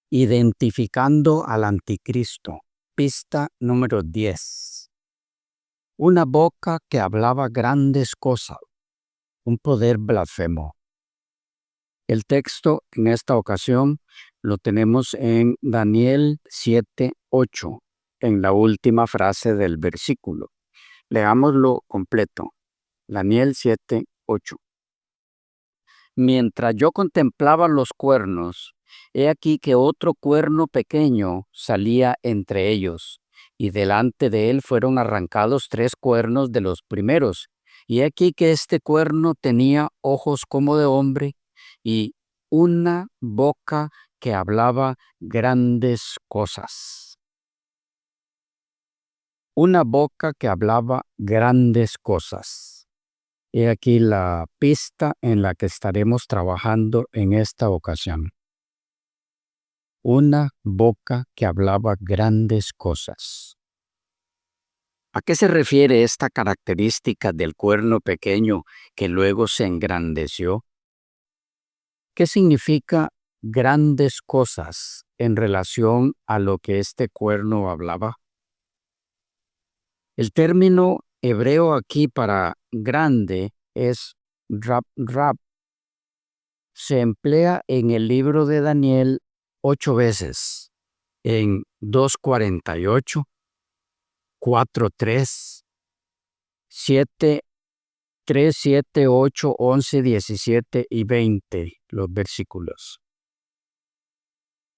Identificando al anticristo. Pista número 10. Una boca que hablaba grandes cosas. Un poder blasfemo. El texto en esta ocasión lo tenemos en Daniel 7:8, en la última frase del versículo. Leámoslo completo. Daniel 7:8. Mientras yo contemplaba los cuernos, he aquí que otro cuerno pequeño salía entre ellos, y delante de él fueron arrancados 3 cuernos de los primeros. Y he aquí que este cuerno tenía ojos como de hombre y una boca que hablaba grandes cosas. Una boca que hablaba grandes cosas. He aquí la pista en la que estaremos trabajando en esta ocasión. Una boca que hablaba grandes cosas. ¿A qué se refiere esta característica del cuerno pequeño que luego se engrandeció? ¿Qué significa grandes cosas en relación a lo que este cuerno hablaba? El término hebreo aquí para grande es rab. Se emplea en el libro de Daniel 8 veces, en 2:48, 4:3, 7:3, 7, 8, 11, 17 y 20, los versículos.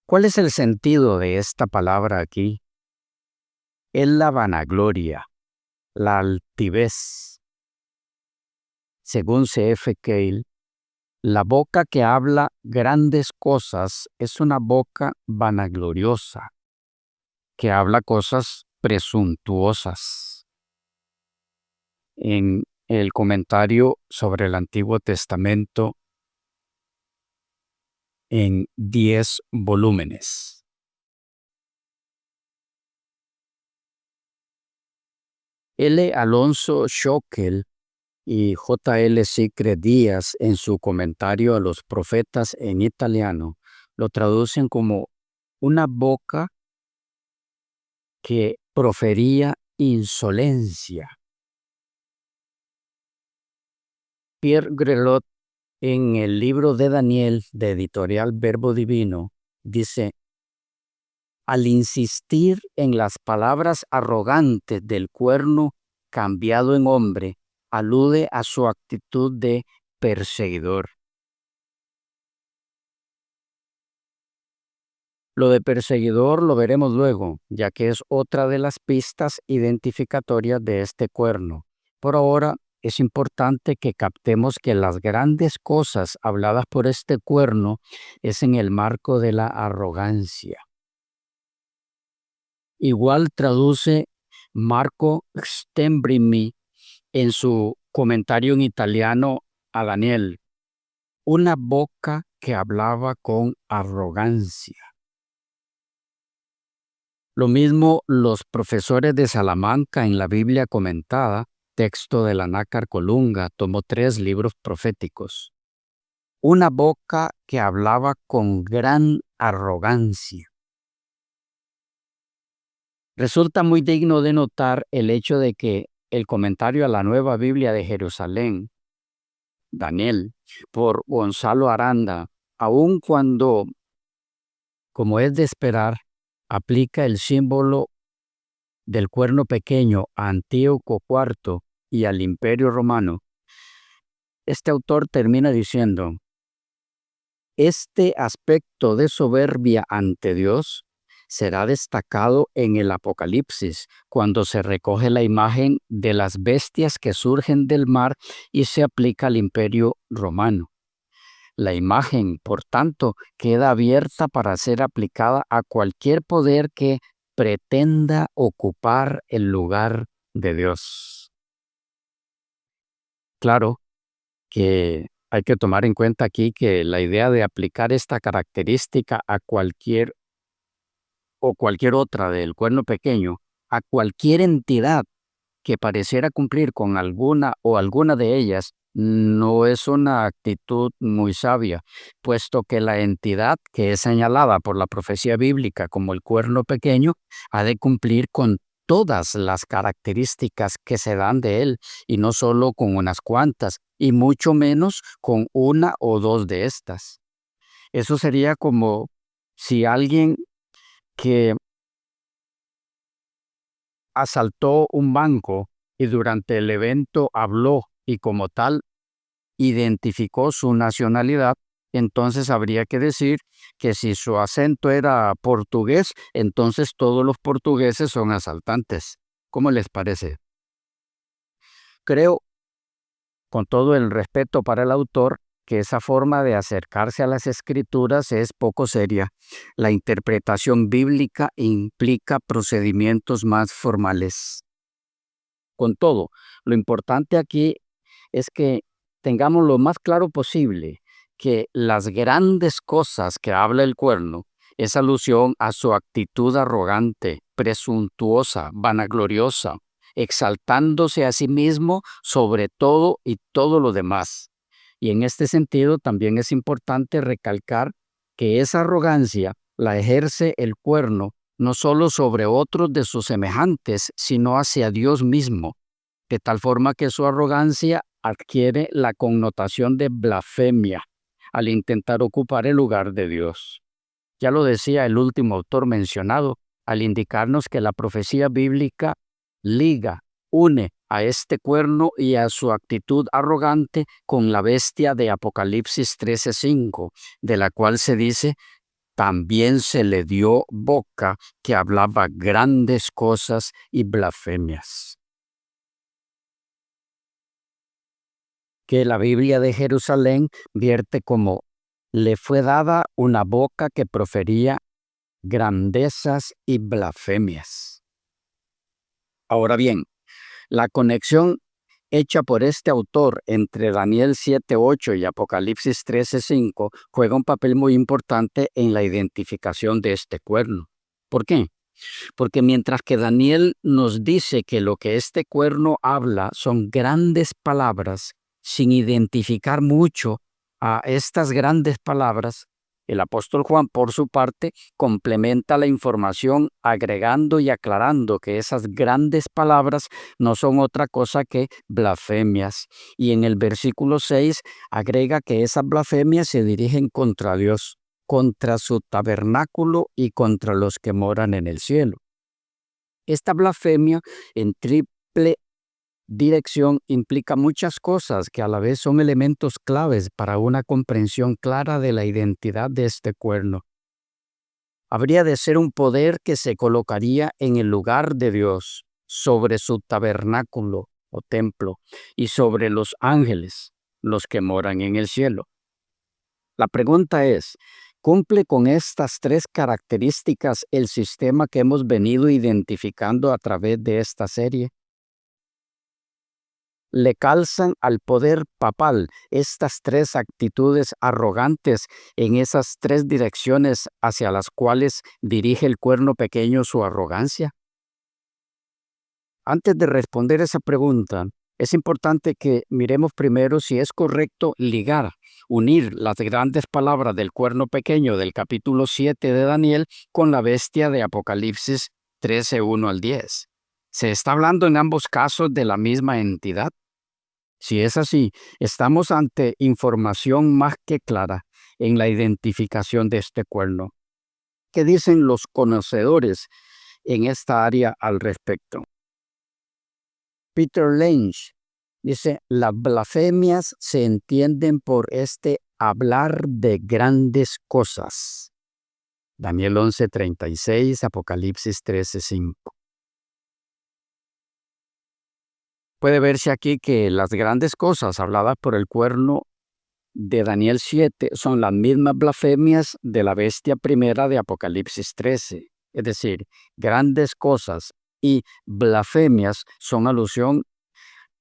¿Cuál es el sentido de esta palabra aquí? Es la vanagloria, la altivez. Según C.F. Keil, la boca que habla grandes cosas es una boca vanagloriosa, que habla cosas presuntuosas. En el comentario sobre el Antiguo Testamento en 10 volúmenes. L. Alonso Schockel y J.L. Sicre Díaz, en su comentario a los profetas en italiano, lo traducen como una boca que profería insolencia. Pierre Grelot, en el libro de Daniel de Editorial Verbo Divino, dice: al insistir en las palabras arrogantes del cuerno cambiado en hombre, alude a su actitud de perseguidor. Lo de perseguidor lo veremos luego, ya que es otra de las pistas identificatorias de este cuerno. Por ahora, es importante que captemos que las grandes cosas habladas por este cuerno es en el marco de la arrogancia. Igual traduce Marco Stembrimi en su comentario en italiano a Daniel: una boca que hablaba con arrogancia. Lo mismo los profesores de Salamanca en la Biblia comentada, texto de la Nácar Colunga, tomó 3 libros proféticos. Una boca que hablaba con gran arrogancia. Resulta muy digno de notar el hecho de que el comentario a la Nueva Biblia de Jerusalén, Daniel, por Gonzalo Aranda, aun cuando, como es de esperar, aplica el símbolo del cuerno pequeño a Antíoco IV y al Imperio Romano, este autor termina diciendo: este aspecto de soberbia ante Dios será destacado en el Apocalipsis, cuando se recoge la imagen de las bestias que surgen del mar y se aplica al Imperio Romano. La imagen, por tanto, queda abierta para ser aplicada a cualquier poder que pretenda ocupar el lugar de Dios. Claro que hay que tomar en cuenta aquí que la idea de aplicar esta característica a cualquier otra del cuerno pequeño, a cualquier entidad que pareciera cumplir con alguna o alguna de ellas no es una actitud muy sabia, puesto que la entidad que es señalada por la profecía bíblica como el cuerno pequeño ha de cumplir con todas las características que se dan de él, y no solo con unas cuantas, y mucho menos con una o dos de estas. Eso sería como si alguien que asaltó un banco y durante el evento habló y como tal identificó su nacionalidad, entonces habría que decir que si su acento era portugués, entonces todos los portugueses son asaltantes. ¿Cómo les parece? Creo, con todo el respeto para el autor, que esa forma de acercarse a las escrituras es poco seria. La interpretación bíblica implica procedimientos más formales. Con todo, lo importante aquí es que tengamos lo más claro posible que las grandes cosas que habla el cuerno es alusión a su actitud arrogante, presuntuosa, vanagloriosa, exaltándose a sí mismo sobre todo y todo lo demás. Y en este sentido también es importante recalcar que esa arrogancia la ejerce el cuerno no solo sobre otros de sus semejantes, sino hacia Dios mismo, de tal forma que su arrogancia adquiere la connotación de blasfemia al intentar ocupar el lugar de Dios. Ya lo decía el último autor mencionado, al indicarnos que la profecía bíblica liga, une a este cuerno y a su actitud arrogante con la bestia de Apocalipsis 13:5, de la cual se dice: también se le dio boca que hablaba grandes cosas y blasfemias. Que la Biblia de Jerusalén vierte como: le fue dada una boca que profería grandezas y blasfemias. Ahora bien, la conexión hecha por este autor entre Daniel 7:8 y Apocalipsis 13:5 juega un papel muy importante en la identificación de este cuerno. ¿Por qué? Porque mientras que Daniel nos dice que lo que este cuerno habla son grandes palabras, sin identificar mucho a estas grandes palabras, el apóstol Juan, por su parte, complementa la información agregando y aclarando que esas grandes palabras no son otra cosa que blasfemias. Y en el versículo 6 agrega que esas blasfemias se dirigen contra Dios, contra su tabernáculo y contra los que moran en el cielo. Esta blasfemia en triple dirección implica muchas cosas que a la vez son elementos claves para una comprensión clara de la identidad de este cuerno. Habría de ser un poder que se colocaría en el lugar de Dios, sobre su tabernáculo o templo, y sobre los ángeles, los que moran en el cielo. La pregunta es: ¿cumple con estas tres características el sistema que hemos venido identificando a través de esta serie? ¿Le calzan al poder papal estas tres actitudes arrogantes en esas tres direcciones hacia las cuales dirige el cuerno pequeño su arrogancia? Antes de responder esa pregunta, es importante que miremos primero si es correcto ligar, unir las grandes palabras del cuerno pequeño del capítulo 7 de Daniel con la bestia de Apocalipsis 13:1 al 10. ¿Se está hablando en ambos casos de la misma entidad? Si es así, estamos ante información más que clara en la identificación de este cuerno. ¿Qué dicen los conocedores en esta área al respecto? Peter Lynch dice: las blasfemias se entienden por este hablar de grandes cosas. Daniel 11:36, Apocalipsis 13:5. Puede verse aquí que las grandes cosas habladas por el cuerno de Daniel 7 son las mismas blasfemias de la bestia primera de Apocalipsis 13. Es decir, grandes cosas y blasfemias son alusión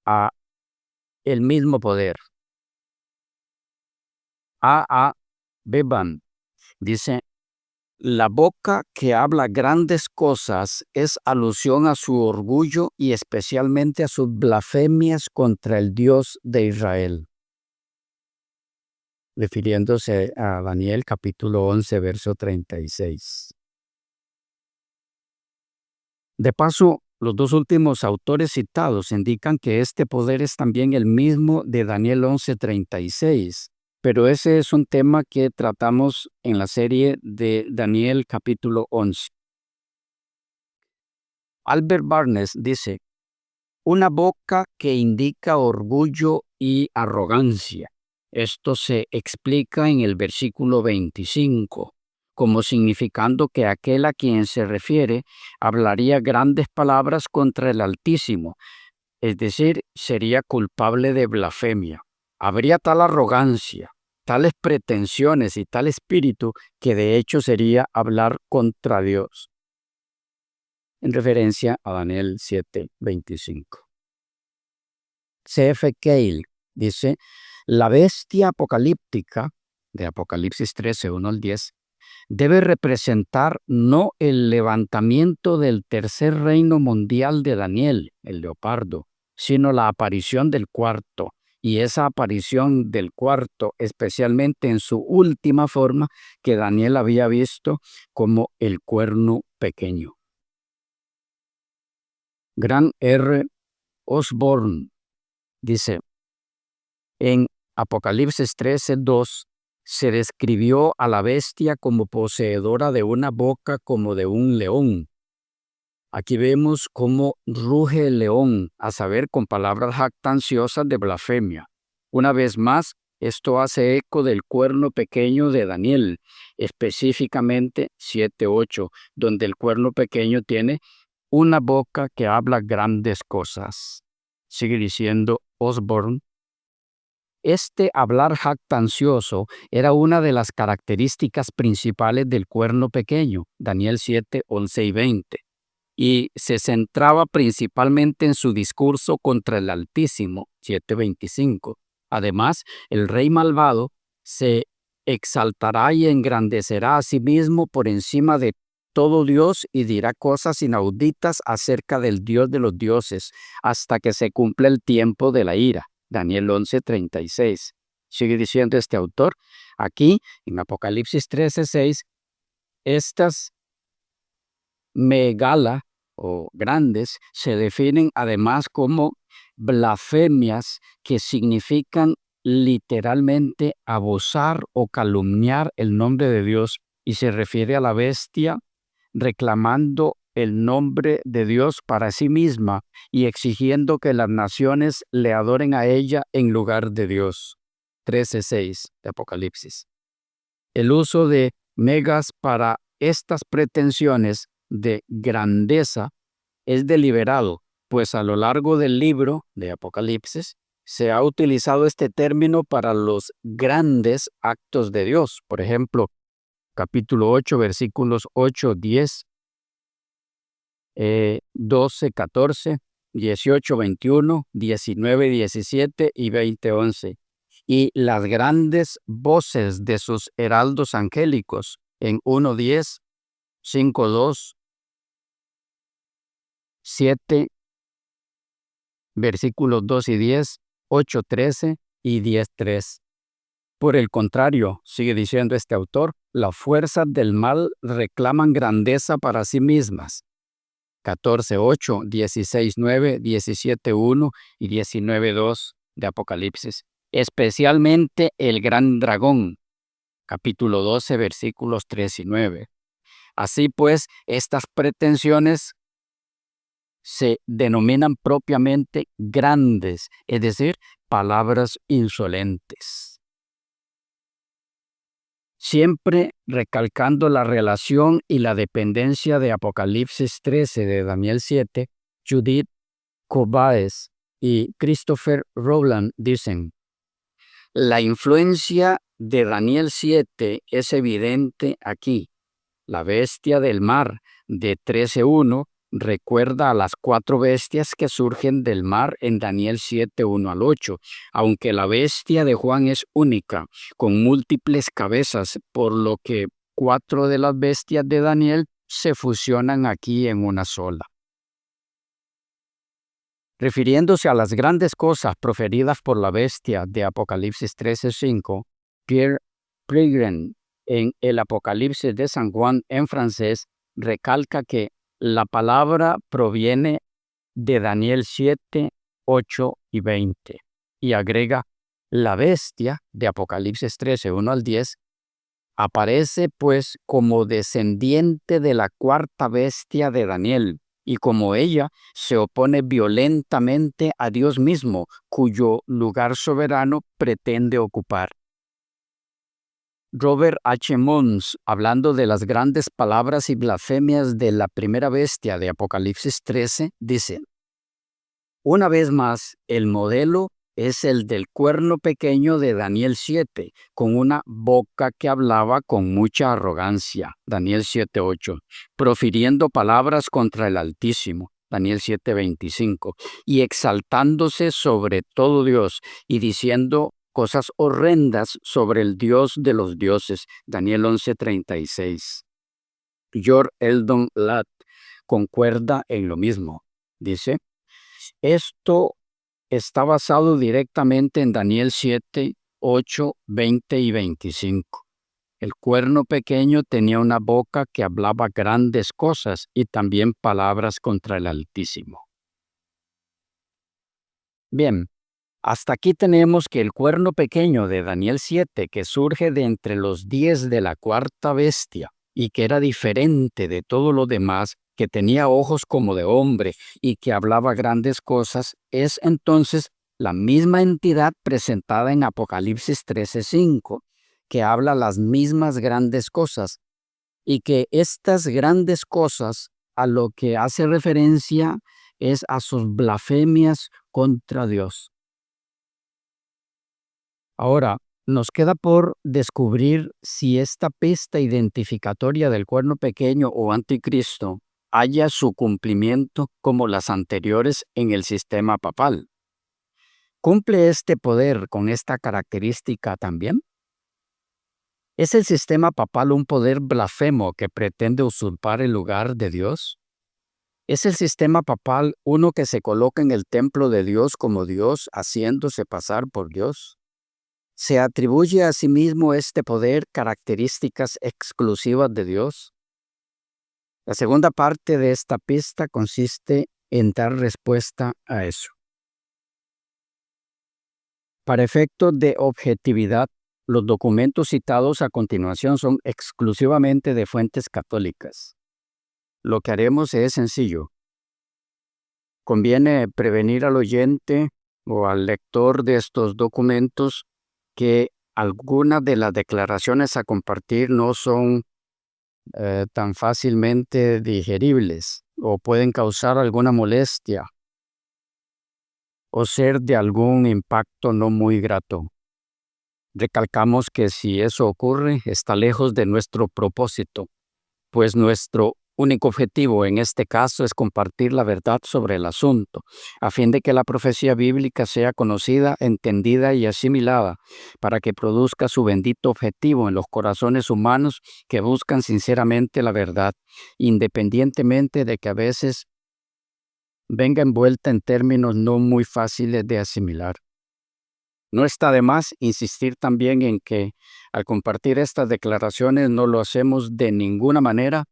a el mismo poder. A. Beban dice: La boca que habla grandes cosas es alusión a su orgullo y especialmente a sus blasfemias contra el Dios de Israel, refiriéndose a Daniel capítulo 11, verso 36. De paso, los dos últimos autores citados indican que este poder es también el mismo de Daniel 11:36, pero ese es un tema que tratamos en la serie de Daniel capítulo 11. Albert Barnes dice, una boca que indica orgullo y arrogancia. Esto se explica en el versículo 25, como significando que aquel a quien se refiere hablaría grandes palabras contra el Altísimo, es decir, sería culpable de blasfemia. Habría tal arrogancia, tales pretensiones y tal espíritu que de hecho sería hablar contra Dios, en referencia a Daniel 7:25. C.F. Cale dice, la bestia apocalíptica, de Apocalipsis 13, 1 al 10, debe representar no el levantamiento del tercer reino mundial de Daniel, el leopardo, sino la aparición del cuarto, y esa aparición del cuarto, especialmente en su última forma, que Daniel había visto como el cuerno pequeño. Grant R. Osborne dice, en Apocalipsis 13:2 se describió a la bestia como poseedora de una boca como de un león. Aquí vemos cómo ruge el león, a saber, con palabras jactanciosas de blasfemia. Una vez más, esto hace eco del cuerno pequeño de Daniel, específicamente 7:8, donde el cuerno pequeño tiene una boca que habla grandes cosas. Sigue diciendo Osborne. Este hablar jactancioso era una de las características principales del cuerno pequeño, Daniel 7, 11 y 20, y se centraba principalmente en su discurso contra el Altísimo, 7:25. Además, el rey malvado se exaltará y engrandecerá a sí mismo por encima de todo Dios y dirá cosas inauditas acerca del Dios de los dioses, hasta que se cumpla el tiempo de la ira. Daniel 11:36. Sigue diciendo este autor, aquí en Apocalipsis 13:6, estas megala o grandes se definen además como blasfemias que significan literalmente abusar o calumniar el nombre de Dios y se refiere a la bestia reclamando el nombre de Dios para sí misma y exigiendo que las naciones le adoren a ella en lugar de Dios. 13:6 de Apocalipsis. El uso de megas para estas pretensiones de grandeza es deliberado, pues a lo largo del libro de Apocalipsis se ha utilizado este término para los grandes actos de Dios. Por ejemplo, capítulo 8, versículos 8, 10, 12, 14, 18, 21, 19, 17 y 20, 11. Y las grandes voces de sus heraldos angélicos en 1:10, 5:2, 7, versículos 2 y 10, 8:13 y 10:3. Por el contrario, sigue diciendo este autor, las fuerzas del mal reclaman grandeza para sí mismas. 14:8, 16:9, 17:1 y 19:2 de Apocalipsis. Especialmente el gran dragón, capítulo 12, versículos 3 y 9. Así pues, estas pretensiones se denominan propiamente grandes, es decir, palabras insolentes. Siempre recalcando la relación y la dependencia de Apocalipsis 13 de Daniel 7, Judith Kobaes y Christopher Rowland dicen, la influencia de Daniel 7 es evidente aquí. La bestia del mar de 13:1 recuerda a las 4 bestias que surgen del mar en Daniel 7:1 al 8, aunque la bestia de Juan es única, con múltiples cabezas, por lo que 4 de las bestias de Daniel se fusionan aquí en una sola. Refiriéndose a las grandes cosas proferidas por la bestia de Apocalipsis 13:5, Pierre Prigren, en el Apocalipsis de San Juan en francés, recalca que la palabra proviene de Daniel 7, 8 y 20, y agrega: la bestia de Apocalipsis 13, 1 al 10, aparece pues como descendiente de la cuarta bestia de Daniel, y como ella se opone violentamente a Dios mismo, cuyo lugar soberano pretende ocupar. Robert H. Mons, hablando de las grandes palabras y blasfemias de la primera bestia de Apocalipsis 13, dice: una vez más, el modelo es el del cuerno pequeño de Daniel 7, con una boca que hablaba con mucha arrogancia, Daniel 7:8, profiriendo palabras contra el Altísimo, Daniel 7:25, y exaltándose sobre todo Dios y diciendo cosas horrendas sobre el Dios de los dioses, Daniel 11:36. George Eldon Ladd concuerda en lo mismo. Dice: esto está basado directamente en Daniel 7, 8, 20 y 25. El cuerno pequeño tenía una boca que hablaba grandes cosas y también palabras contra el Altísimo. Bien, hasta aquí tenemos que el cuerno pequeño de Daniel 7, que surge de entre los 10 de la cuarta bestia y que era diferente de todo lo demás, que tenía ojos como de hombre y que hablaba grandes cosas, es entonces la misma entidad presentada en Apocalipsis 13:5, que habla las mismas grandes cosas, y que estas grandes cosas a lo que hace referencia es a sus blasfemias contra Dios. Ahora, nos queda por descubrir si esta pista identificatoria del cuerno pequeño o anticristo haya su cumplimiento como las anteriores en el sistema papal. ¿Cumple este poder con esta característica también? ¿Es el sistema papal un poder blasfemo que pretende usurpar el lugar de Dios? ¿Es el sistema papal uno que se coloca en el templo de Dios como Dios, haciéndose pasar por Dios? ¿Se atribuye a sí mismo este poder características exclusivas de Dios? La segunda parte de esta pista consiste en dar respuesta a eso. Para efectos de objetividad, los documentos citados a continuación son exclusivamente de fuentes católicas. Lo que haremos es sencillo. Conviene prevenir al oyente o al lector de estos documentos que algunas de las declaraciones a compartir no son tan fácilmente digeribles o pueden causar alguna molestia o ser de algún impacto no muy grato. Recalcamos que si eso ocurre, está lejos de nuestro propósito, pues nuestro único objetivo en este caso es compartir la verdad sobre el asunto, a fin de que la profecía bíblica sea conocida, entendida y asimilada, para que produzca su bendito objetivo en los corazones humanos que buscan sinceramente la verdad, independientemente de que a veces venga envuelta en términos no muy fáciles de asimilar. No está de más insistir también en que al compartir estas declaraciones no lo hacemos de ninguna manera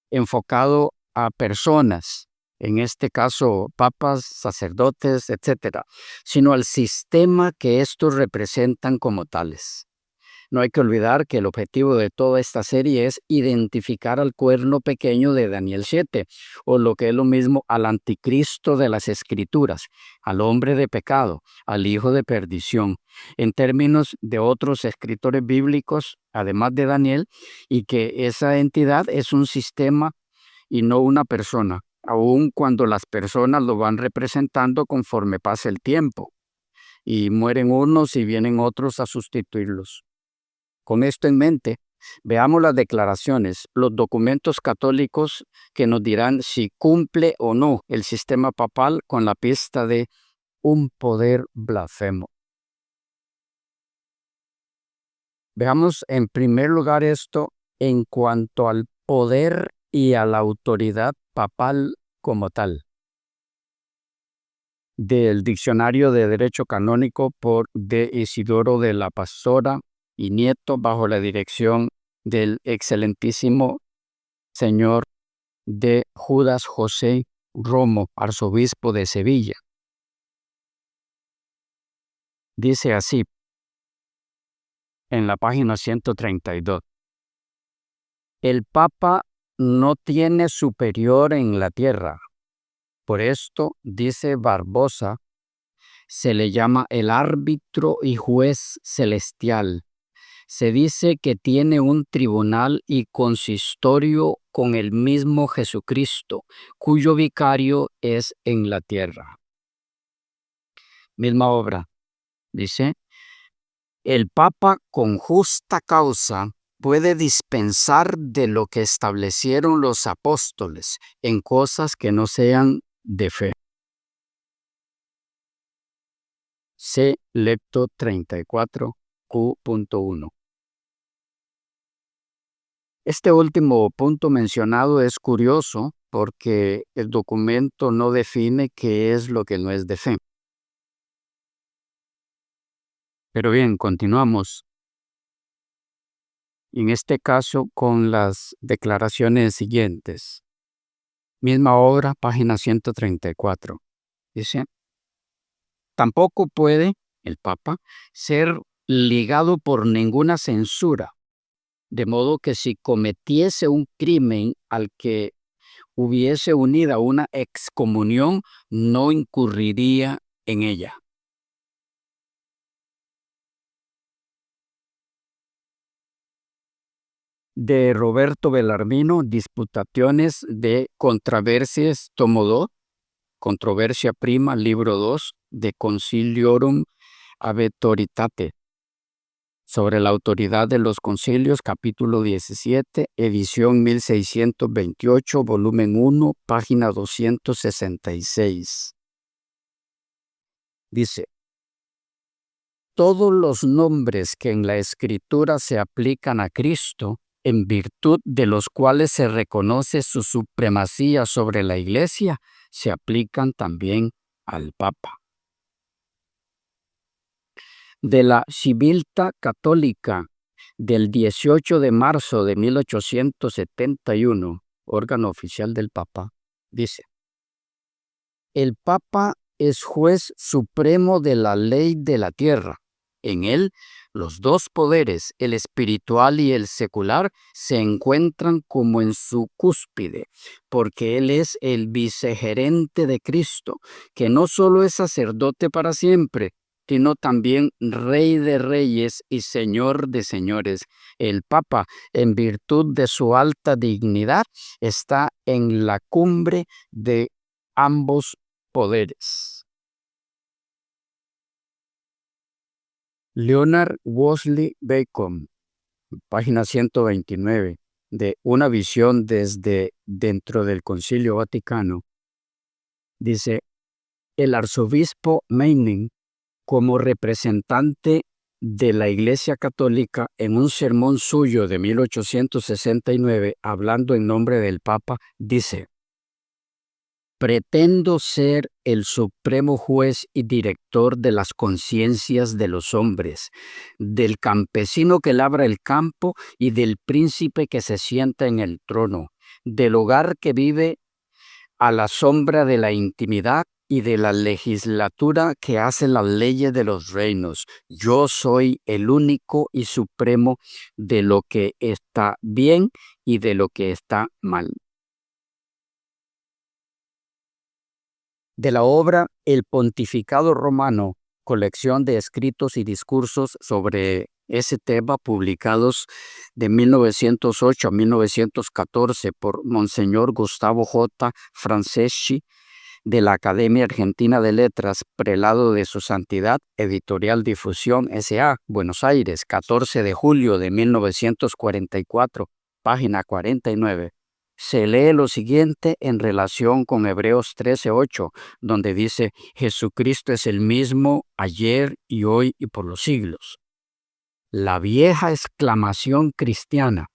enfocado a personas, en este caso papas, sacerdotes, etcétera, sino al sistema que estos representan como tales. No hay que olvidar que el objetivo de toda esta serie es identificar al cuerno pequeño de Daniel 7, o lo que es lo mismo al anticristo de las Escrituras, al hombre de pecado, al hijo de perdición, en términos de otros escritores bíblicos, además de Daniel, y que esa entidad es un sistema y no una persona, aun cuando las personas lo van representando conforme pasa el tiempo, y mueren unos y vienen otros a sustituirlos. Con esto en mente, veamos las declaraciones, los documentos católicos que nos dirán si cumple o no el sistema papal con la pista de un poder blasfemo. Veamos en primer lugar esto en cuanto al poder y a la autoridad papal como tal. Del Diccionario de Derecho Canónico por D. Isidoro de la Pastora y Nieto, bajo la dirección del excelentísimo señor de Judas José Romo, arzobispo de Sevilla. Dice así, en la página 132. El Papa no tiene superior en la tierra. Por esto, dice Barbosa, se le llama el árbitro y juez celestial. Se dice que tiene un tribunal y consistorio con el mismo Jesucristo, cuyo vicario es en la tierra. Misma obra. Dice, el Papa con justa causa puede dispensar de lo que establecieron los apóstoles en cosas que no sean de fe. C. Lecto 34, Q.1. Este último punto mencionado es curioso porque el documento no define qué es lo que no es de fe. Pero bien, continuamos. En este caso con las declaraciones siguientes. Misma obra, página 134. Dice, tampoco puede el Papa ser ligado por ninguna censura, de modo que si cometiese un crimen al que hubiese unida una excomunión, no incurriría en ella. De Roberto Bellarmino, Disputaciones de Controversias, tomo 2, Controversia prima, libro 2, de Conciliorum Habettoritate, sobre la autoridad de los concilios, capítulo 17, edición 1628, volumen 1, página 266. Dice, todos los nombres que en la Escritura se aplican a Cristo, en virtud de los cuales se reconoce su supremacía sobre la Iglesia, se aplican también al Papa. De la Civiltà Católica del 18 de marzo de 1871, órgano oficial del Papa, dice, el Papa es juez supremo de la ley de la tierra. En él, los dos poderes, el espiritual y el secular, se encuentran como en su cúspide, porque él es el vicegerente de Cristo, que no solo es sacerdote para siempre, sino también Rey de Reyes y Señor de Señores. El Papa, en virtud de su alta dignidad, está en la cumbre de ambos poderes. Leonard Wolseley Bacon, página 129, de Una visión desde dentro del Concilio Vaticano, dice, el arzobispo Meining, como representante de la Iglesia Católica, en un sermón suyo de 1869, hablando en nombre del Papa, dice, pretendo ser el supremo juez y director de las conciencias de los hombres, del campesino que labra el campo y del príncipe que se sienta en el trono, del hogar que vive a la sombra de la intimidad y de la legislatura que hace las leyes de los reinos. Yo soy el único y supremo de lo que está bien y de lo que está mal. De la obra El Pontificado Romano, colección de escritos y discursos sobre ese tema publicados de 1908 a 1914 por Monseñor Gustavo J. Franceschi de la Academia Argentina de Letras, prelado de su santidad, Editorial Difusión S.A., Buenos Aires, 14 de julio de 1944, página 49. Se lee lo siguiente en relación con Hebreos 13:8, donde dice, Jesucristo es el mismo ayer y hoy y por los siglos. La vieja exclamación cristiana,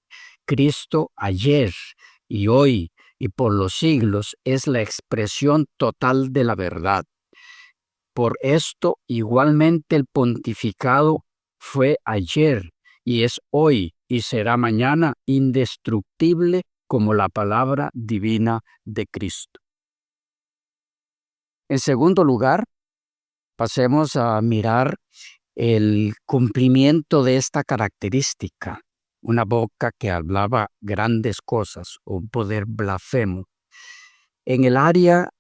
Cristo ayer y hoy y por los siglos es la expresión total de la verdad. Por esto, igualmente el pontificado fue ayer y es hoy y será mañana indestructible como la palabra divina de Cristo. En segundo lugar, pasemos a mirar el cumplimiento de esta característica, una boca que hablaba grandes cosas, un poder blasfemo. En el área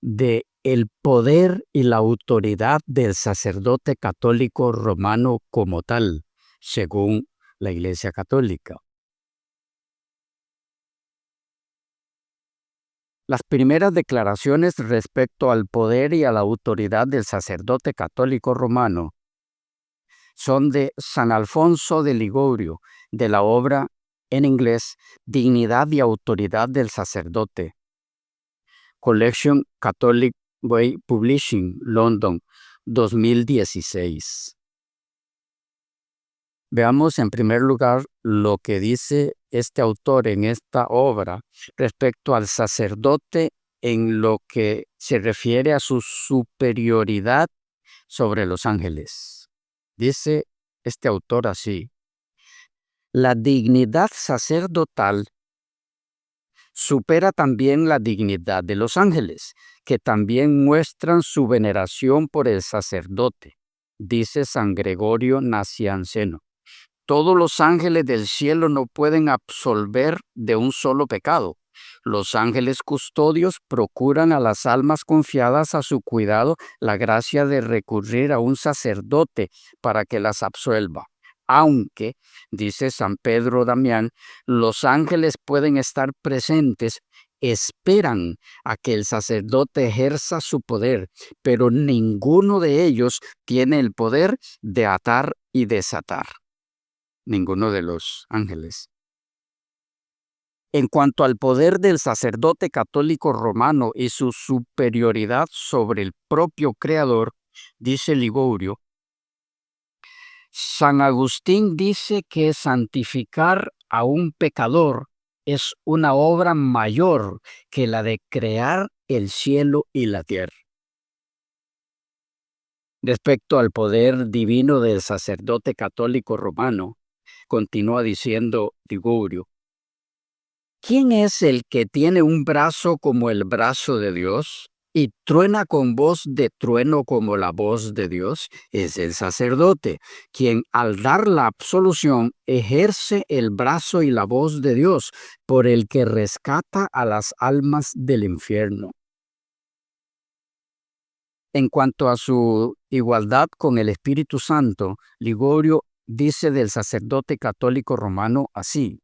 de el poder y la autoridad del sacerdote católico romano como tal, según la Iglesia Católica. Las primeras declaraciones respecto al poder y a la autoridad del sacerdote católico romano son de San Alfonso de Ligorio, de la obra en inglés Dignidad y Autoridad del Sacerdote, Collection Catholic Way Publishing, London, 2016. Veamos en primer lugar lo que dice este autor en esta obra respecto al sacerdote en lo que se refiere a su superioridad sobre los ángeles. Dice este autor así: la dignidad sacerdotal supera también la dignidad de los ángeles, que también muestran su veneración por el sacerdote, dice San Gregorio Nacianceno. Todos los ángeles del cielo no pueden absolver de un solo pecado. Los ángeles custodios procuran a las almas confiadas a su cuidado la gracia de recurrir a un sacerdote para que las absuelva. Aunque, dice San Pedro Damián, los ángeles pueden estar presentes, esperan a que el sacerdote ejerza su poder, pero ninguno de ellos tiene el poder de atar y desatar. Ninguno de los ángeles. En cuanto al poder del sacerdote católico romano y su superioridad sobre el propio Creador, dice Ligorio, San Agustín dice que santificar a un pecador es una obra mayor que la de crear el cielo y la tierra. Respecto al poder divino del sacerdote católico romano, continúa diciendo Ligorio, ¿quién es el que tiene un brazo como el brazo de Dios y truena con voz de trueno como la voz de Dios? Es el sacerdote, quien al dar la absolución ejerce el brazo y la voz de Dios, por el que rescata a las almas del infierno. En cuanto a su igualdad con el Espíritu Santo, Ligorio dice del sacerdote católico romano así: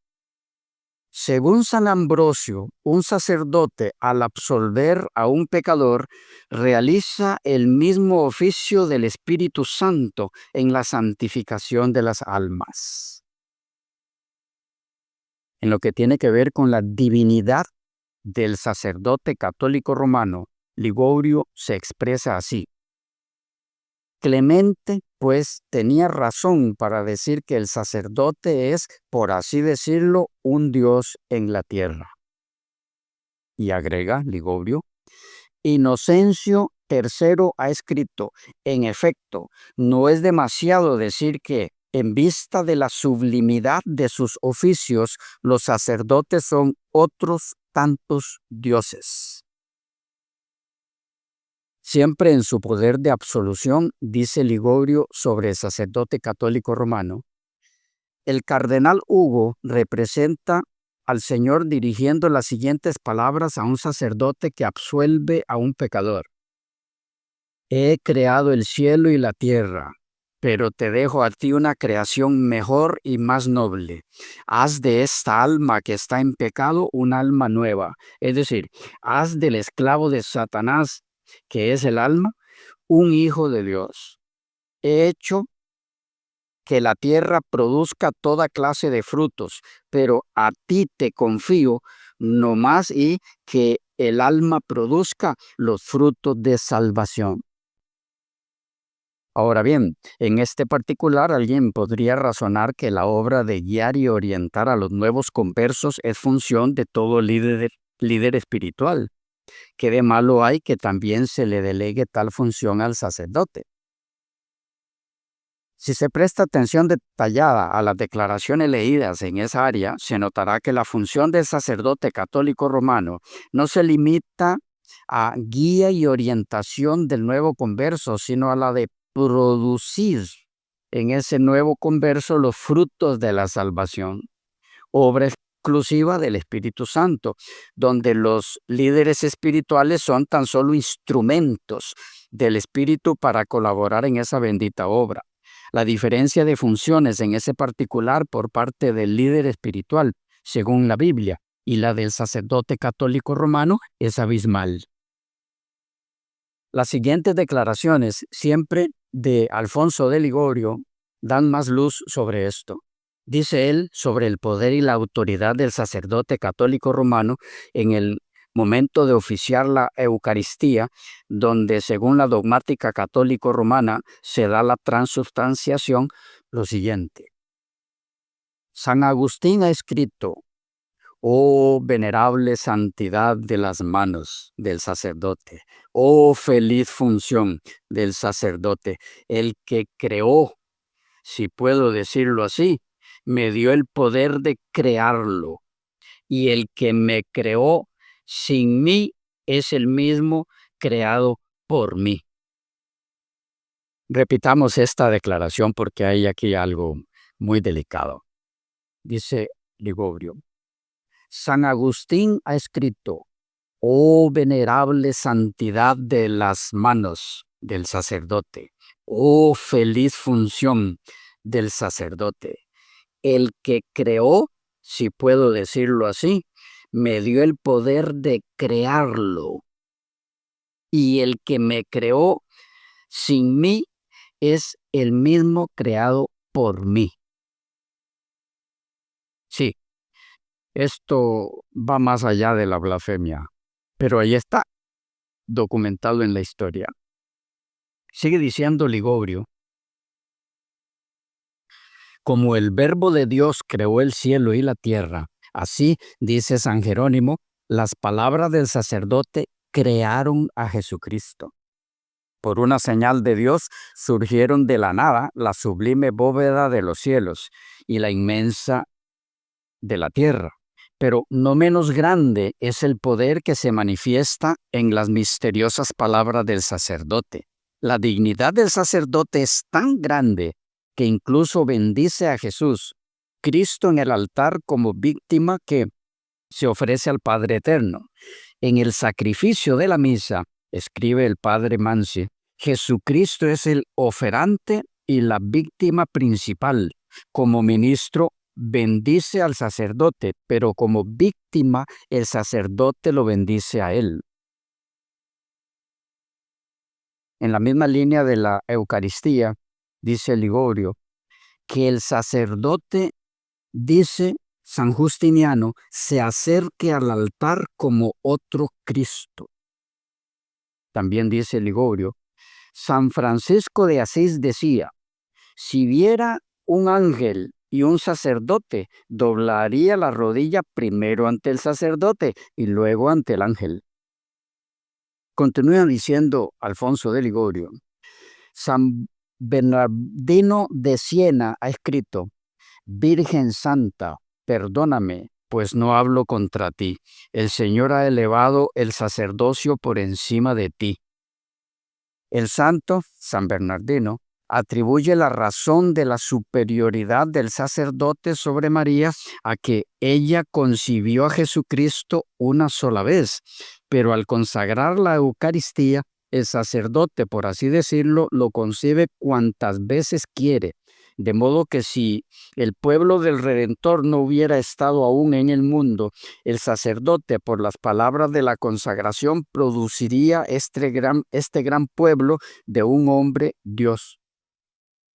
según San Ambrosio, un sacerdote al absolver a un pecador realiza el mismo oficio del Espíritu Santo en la santificación de las almas. En lo que tiene que ver con la divinidad del sacerdote católico romano, Ligorio se expresa así: Clemente, pues, tenía razón para decir que el sacerdote es, por así decirlo, un Dios en la tierra. Y agrega Ligorio, Inocencio III ha escrito, en efecto, no es demasiado decir que, en vista de la sublimidad de sus oficios, los sacerdotes son otros tantos dioses. Siempre en su poder de absolución, dice Ligorio sobre el sacerdote católico romano, el cardenal Hugo representa al Señor dirigiendo las siguientes palabras a un sacerdote que absuelve a un pecador. He creado el cielo y la tierra, pero te dejo a ti una creación mejor y más noble. Haz de esta alma que está en pecado un alma nueva. Es decir, haz del esclavo de Satanás, que es el alma, un hijo de Dios. He hecho que la tierra produzca toda clase de frutos, pero a ti te confío no más y que el alma produzca los frutos de salvación. Ahora bien, en este particular alguien podría razonar que la obra de guiar y orientar a los nuevos conversos es función de todo líder espiritual. ¿Qué de malo hay que también se le delegue tal función al sacerdote? Si se presta atención detallada a las declaraciones leídas en esa área, se notará que la función del sacerdote católico romano no se limita a guía y orientación del nuevo converso, sino a la de producir en ese nuevo converso los frutos de la salvación, obra exclusiva del Espíritu Santo, donde los líderes espirituales son tan solo instrumentos del Espíritu para colaborar en esa bendita obra. La diferencia de funciones en ese particular por parte del líder espiritual, según la Biblia, y la del sacerdote católico romano es abismal. Las siguientes declaraciones, siempre de Alfonso de Ligorio, dan más luz sobre esto. Dice él sobre el poder y la autoridad del sacerdote católico romano en el momento de oficiar la Eucaristía, donde según la dogmática católico romana se da la transubstanciación, lo siguiente. San Agustín ha escrito: oh venerable santidad de las manos del sacerdote, oh feliz función del sacerdote, el que creó, si puedo decirlo así, me dio el poder de crearlo, y el que me creó sin mí es el mismo creado por mí. Repitamos esta declaración porque hay aquí algo muy delicado. Dice Ligorio: San Agustín ha escrito: oh venerable santidad de las manos del sacerdote, oh feliz función del sacerdote. El que creó, si puedo decirlo así, me dio el poder de crearlo. Y el que me creó sin mí es el mismo creado por mí. Sí, esto va más allá de la blasfemia, pero ahí está, documentado en la historia. Sigue diciendo Ligorio: como el Verbo de Dios creó el cielo y la tierra, así, dice San Jerónimo, las palabras del sacerdote crearon a Jesucristo. Por una señal de Dios surgieron de la nada la sublime bóveda de los cielos y la inmensa de la tierra. Pero no menos grande es el poder que se manifiesta en las misteriosas palabras del sacerdote. La dignidad del sacerdote es tan grande que incluso bendice a Jesús, Cristo en el altar como víctima que se ofrece al Padre Eterno. En el sacrificio de la misa, escribe el Padre Mansi, Jesucristo es el oferante y la víctima principal. Como ministro, bendice al sacerdote, pero como víctima, el sacerdote lo bendice a él. En la misma línea de la Eucaristía, dice Ligorio, que el sacerdote, dice San Justiniano, se acerque al altar como otro Cristo. También dice Ligorio, San Francisco de Asís decía: si viera un ángel y un sacerdote, doblaría la rodilla primero ante el sacerdote y luego ante el ángel. Continúa diciendo Alfonso de Ligorio, San Bernardino de Siena ha escrito: Virgen Santa, perdóname, pues no hablo contra ti. El Señor ha elevado el sacerdocio por encima de ti. El santo, San Bernardino, atribuye la razón de la superioridad del sacerdote sobre María a que ella concibió a Jesucristo una sola vez, pero al consagrar la Eucaristía, el sacerdote, por así decirlo, lo concibe cuantas veces quiere. De modo que si el pueblo del Redentor no hubiera estado aún en el mundo, el sacerdote, por las palabras de la consagración, produciría este gran pueblo de un hombre Dios.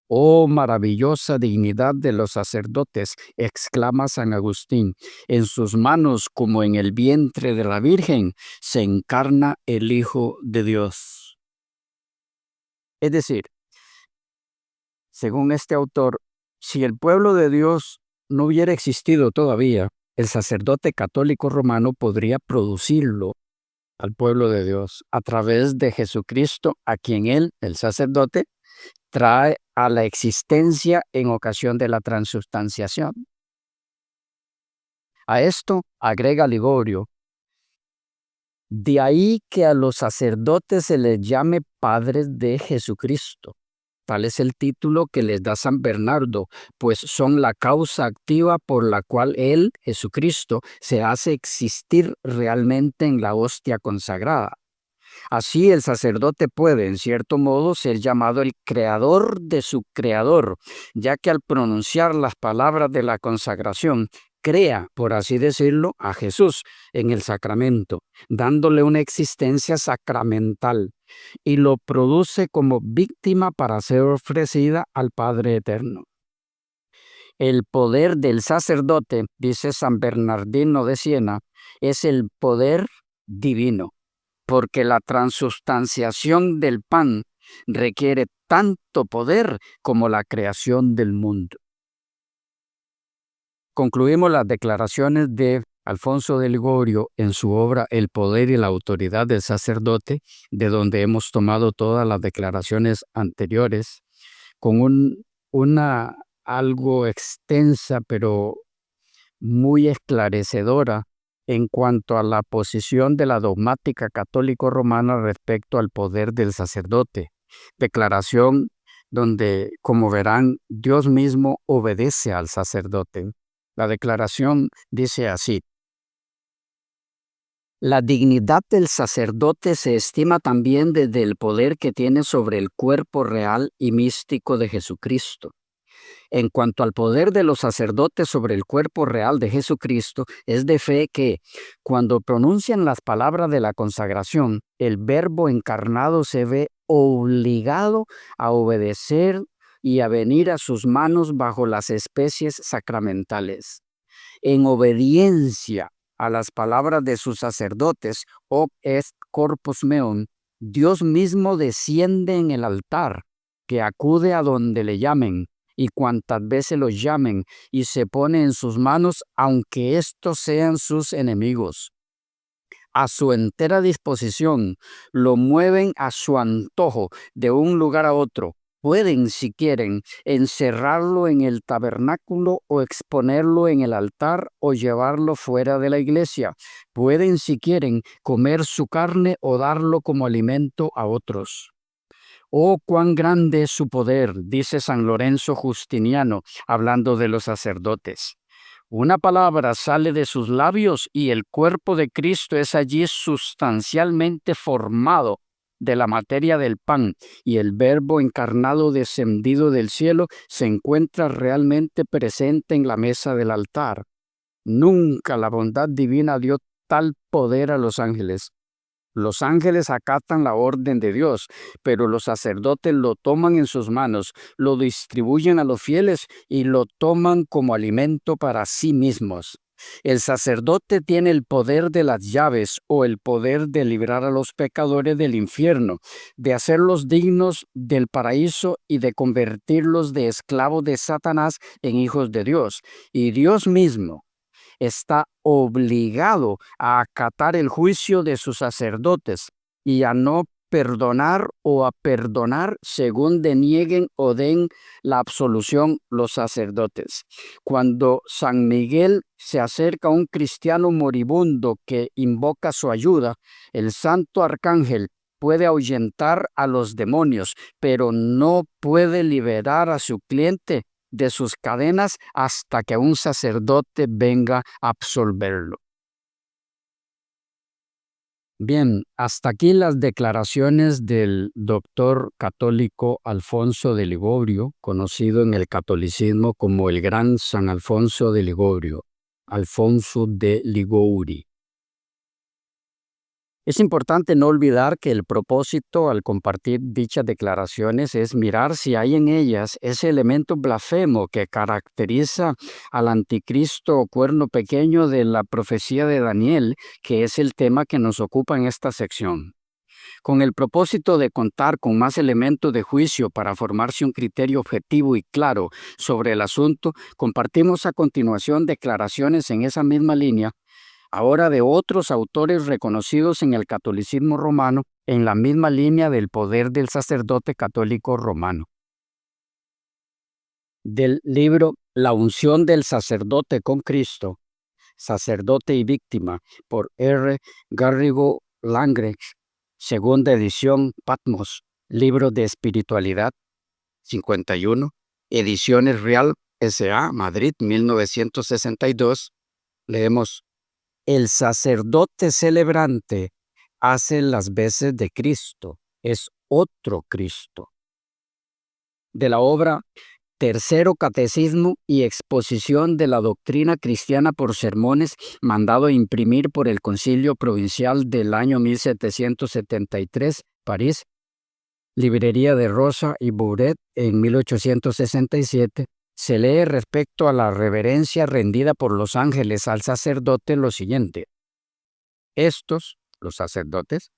Oh maravillosa dignidad de los sacerdotes, exclama San Agustín, en sus manos como en el vientre de la Virgen se encarna el Hijo de Dios. Es decir, según este autor, si el pueblo de Dios no hubiera existido todavía, el sacerdote católico romano podría producirlo al pueblo de Dios a través de Jesucristo, a quien él, el sacerdote, trae a la existencia en ocasión de la transubstanciación. A esto agrega Ligorio: de ahí que a los sacerdotes se les llame padres de Jesucristo. Tal es el título que les da San Bernardo, pues son la causa activa por la cual Él, Jesucristo, se hace existir realmente en la hostia consagrada. Así el sacerdote puede, en cierto modo, ser llamado el creador de su creador, ya que al pronunciar las palabras de la consagración, crea, por así decirlo, a Jesús en el sacramento, dándole una existencia sacramental, y lo produce como víctima para ser ofrecida al Padre Eterno. El poder del sacerdote, dice San Bernardino de Siena, es el poder divino, porque la transubstanciación del pan requiere tanto poder como la creación del mundo. Concluimos las declaraciones de Alfonso de Ligorio en su obra El poder y la autoridad del sacerdote, de donde hemos tomado todas las declaraciones anteriores, con una algo extensa pero muy esclarecedora en cuanto a la posición de la dogmática católico-romana respecto al poder del sacerdote. Declaración donde, como verán, Dios mismo obedece al sacerdote. La declaración dice así: la dignidad del sacerdote se estima también desde el poder que tiene sobre el cuerpo real y místico de Jesucristo. En cuanto al poder de los sacerdotes sobre el cuerpo real de Jesucristo, es de fe que, cuando pronuncian las palabras de la consagración, el Verbo encarnado se ve obligado a obedecer y a venir a sus manos bajo las especies sacramentales. En obediencia a las palabras de sus sacerdotes, hoc est corpus meum, Dios mismo desciende en el altar, que acude a donde le llamen, y cuantas veces los llamen, y se pone en sus manos, aunque estos sean sus enemigos. A su entera disposición, lo mueven a su antojo de un lugar a otro. Pueden, si quieren, encerrarlo en el tabernáculo o exponerlo en el altar o llevarlo fuera de la iglesia. Pueden, si quieren, comer su carne o darlo como alimento a otros. Oh, cuán grande es su poder, dice San Lorenzo Justiniano, hablando de los sacerdotes. Una palabra sale de sus labios y el cuerpo de Cristo es allí sustancialmente formado de la materia del pan, y el Verbo encarnado descendido del cielo se encuentra realmente presente en la mesa del altar. Nunca la bondad divina dio tal poder a los ángeles. Los ángeles acatan la orden de Dios, pero los sacerdotes lo toman en sus manos, lo distribuyen a los fieles y lo toman como alimento para sí mismos. El sacerdote tiene el poder de las llaves o el poder de librar a los pecadores del infierno, de hacerlos dignos del paraíso y de convertirlos de esclavos de Satanás en hijos de Dios. Y Dios mismo está obligado a acatar el juicio de sus sacerdotes y a no perdonar o a perdonar según denieguen o den la absolución los sacerdotes. Cuando San Miguel se acerca a un cristiano moribundo que invoca su ayuda, el santo arcángel puede ahuyentar a los demonios, pero no puede liberar a su cliente de sus cadenas hasta que un sacerdote venga a absolverlo. Bien, hasta aquí las declaraciones del doctor católico Alfonso de Ligorio, conocido en el catolicismo como el gran San Alfonso de Ligorio, Alfonso de Liguori. Es importante no olvidar que el propósito al compartir dichas declaraciones es mirar si hay en ellas ese elemento blasfemo que caracteriza al anticristo o cuerno pequeño de la profecía de Daniel, que es el tema que nos ocupa en esta sección. Con el propósito de contar con más elementos de juicio para formarse un criterio objetivo y claro sobre el asunto, compartimos a continuación declaraciones en esa misma línea, ahora de otros autores reconocidos en el catolicismo romano, en la misma línea del poder del sacerdote católico romano. Del libro La unción del sacerdote con Cristo, Sacerdote y Víctima, por R. Garrigo Langrecht, segunda edición, Patmos, Libro de Espiritualidad, 51, Ediciones Real S.A., Madrid, 1962, leemos: el sacerdote celebrante hace las veces de Cristo, es otro Cristo. De la obra Tercero Catecismo y Exposición de la Doctrina Cristiana por Sermones, mandado a imprimir por el Concilio Provincial del año 1773, París, Librería de Rosa y Bouret en 1867, se lee respecto a la reverencia rendida por los ángeles al sacerdote lo siguiente: estos, los sacerdotes,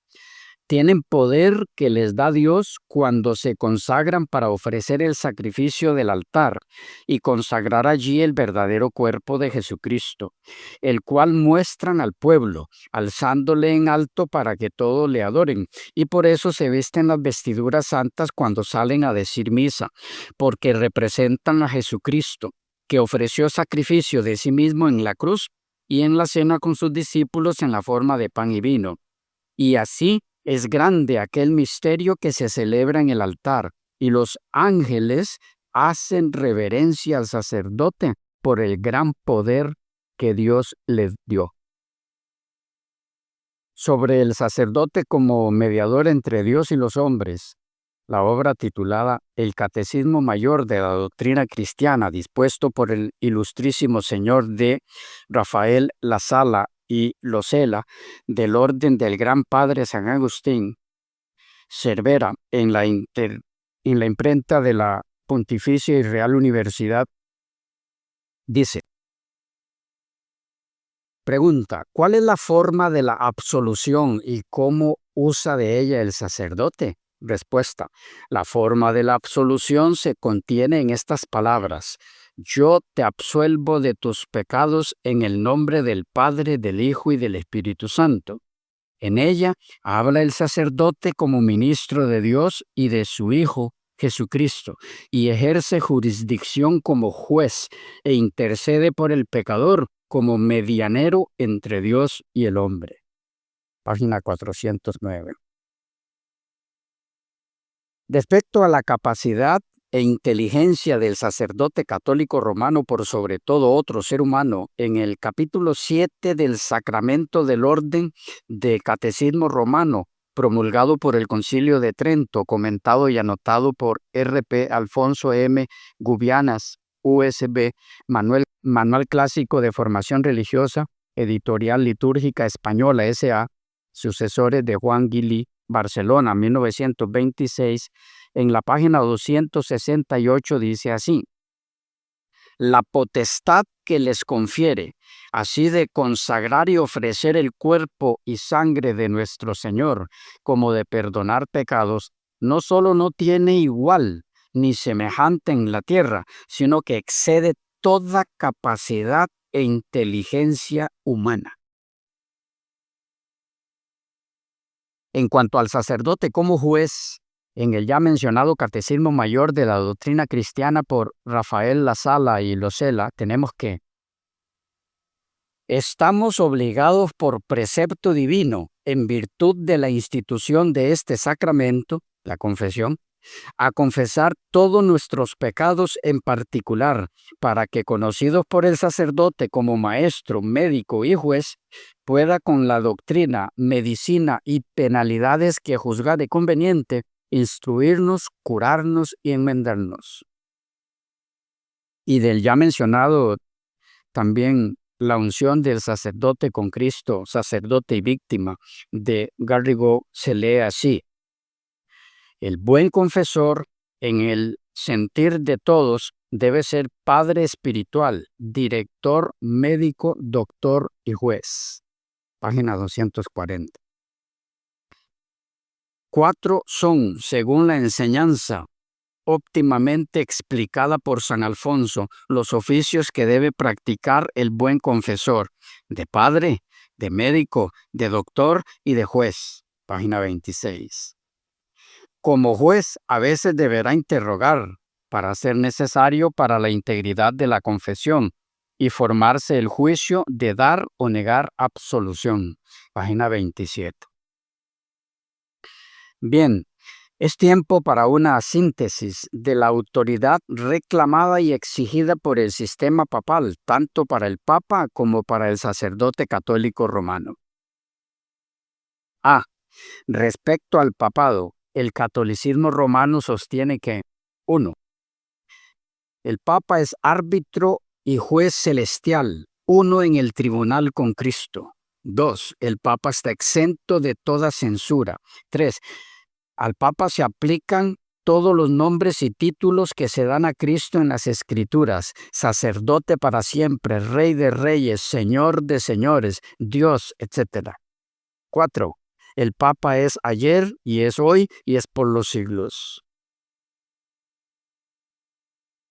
tienen poder que les da Dios cuando se consagran para ofrecer el sacrificio del altar y consagrar allí el verdadero cuerpo de Jesucristo, el cual muestran al pueblo, alzándole en alto para que todos le adoren, y por eso se visten las vestiduras santas cuando salen a decir misa, porque representan a Jesucristo, que ofreció sacrificio de sí mismo en la cruz y en la cena con sus discípulos en la forma de pan y vino. Y así es grande aquel misterio que se celebra en el altar, y los ángeles hacen reverencia al sacerdote por el gran poder que Dios les dio. Sobre el sacerdote como mediador entre Dios y los hombres, la obra titulada El Catecismo Mayor de la Doctrina Cristiana, dispuesto por el Ilustrísimo Señor D. Rafael La Sala y Losela, del Orden del Gran Padre San Agustín, Cervera, en la imprenta de la Pontificia y Real Universidad, dice: pregunta, ¿cuál es la forma de la absolución y cómo usa de ella el sacerdote? Respuesta, la forma de la absolución se contiene en estas palabras: yo te absuelvo de tus pecados en el nombre del Padre, del Hijo y del Espíritu Santo. En ella habla el sacerdote como ministro de Dios y de su Hijo Jesucristo, y ejerce jurisdicción como juez e intercede por el pecador como medianero entre Dios y el hombre. Página 409. Respecto a la capacidad e inteligencia del sacerdote católico romano por sobre todo otro ser humano, en el capítulo 7 del Sacramento del Orden de Catecismo Romano, promulgado por el Concilio de Trento, comentado y anotado por R.P. Alfonso M. Gubianas, USB, Manual Clásico de Formación Religiosa, Editorial Litúrgica Española S.A., sucesores de Juan Guilí, Barcelona, 1926, en la página 268 dice así: la potestad que les confiere, así de consagrar y ofrecer el cuerpo y sangre de nuestro Señor, como de perdonar pecados, no solo no tiene igual ni semejante en la tierra, sino que excede toda capacidad e inteligencia humana. En cuanto al sacerdote como juez, en el ya mencionado Catecismo Mayor de la Doctrina Cristiana por Rafael La Sala y Losela, tenemos que: estamos obligados por precepto divino, en virtud de la institución de este sacramento, la confesión, a confesar todos nuestros pecados en particular, para que, conocidos por el sacerdote como maestro, médico y juez, pueda con la doctrina, medicina y penalidades que juzgare conveniente, instruirnos, curarnos y enmendarnos. Y del ya mencionado también la unción del sacerdote con Cristo, sacerdote y víctima, de Garrigou, se lee así: el buen confesor, en el sentir de todos, debe ser padre espiritual, director, médico, doctor y juez. Página 240. 4 son, según la enseñanza óptimamente explicada por San Alfonso, los oficios que debe practicar el buen confesor: de padre, de médico, de doctor y de juez. Página 26. Como juez, a veces deberá interrogar para ser necesario para la integridad de la confesión y formarse el juicio de dar o negar absolución. Página 27. Bien, es tiempo para una síntesis de la autoridad reclamada y exigida por el sistema papal, tanto para el Papa como para el sacerdote católico romano. A. Respecto al papado, el catolicismo romano sostiene que 1. El Papa es árbitro y juez celestial, uno en el tribunal con Cristo. 2. El Papa está exento de toda censura. 3. Al Papa se aplican todos los nombres y títulos que se dan a Cristo en las Escrituras: sacerdote para siempre, rey de reyes, señor de señores, Dios, etc. 4. El Papa es ayer y es hoy y es por los siglos.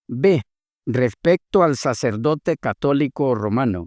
B. Respecto al sacerdote católico romano.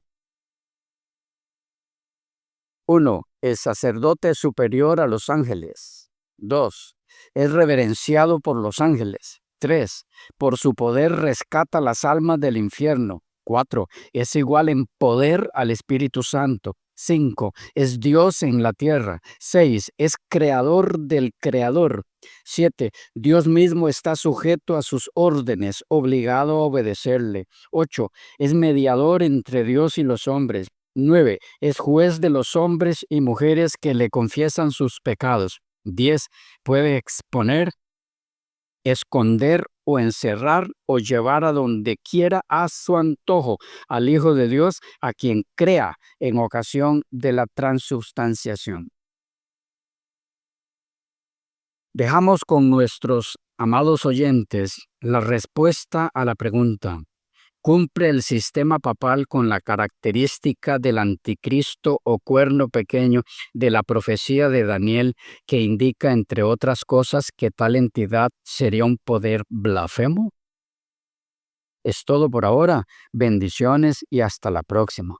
1. El sacerdote es superior a los ángeles. 2. Es reverenciado por los ángeles. 3. Por su poder rescata las almas del infierno. 4. Es igual en poder al Espíritu Santo. 5. Es Dios en la tierra. 6. Es creador del creador. 7. Dios mismo está sujeto a sus órdenes, obligado a obedecerle. 8. Es mediador entre Dios y los hombres. 9. Es juez de los hombres y mujeres que le confiesan sus pecados. 10. Puede exponer, esconder o encerrar o llevar a donde quiera a su antojo al Hijo de Dios, a quien crea en ocasión de la transubstanciación. Dejamos con nuestros amados oyentes la respuesta a la pregunta: ¿cumple el sistema papal con la característica del anticristo o cuerno pequeño de la profecía de Daniel, que indica, entre otras cosas, que tal entidad sería un poder blasfemo? Es todo por ahora. Bendiciones y hasta la próxima.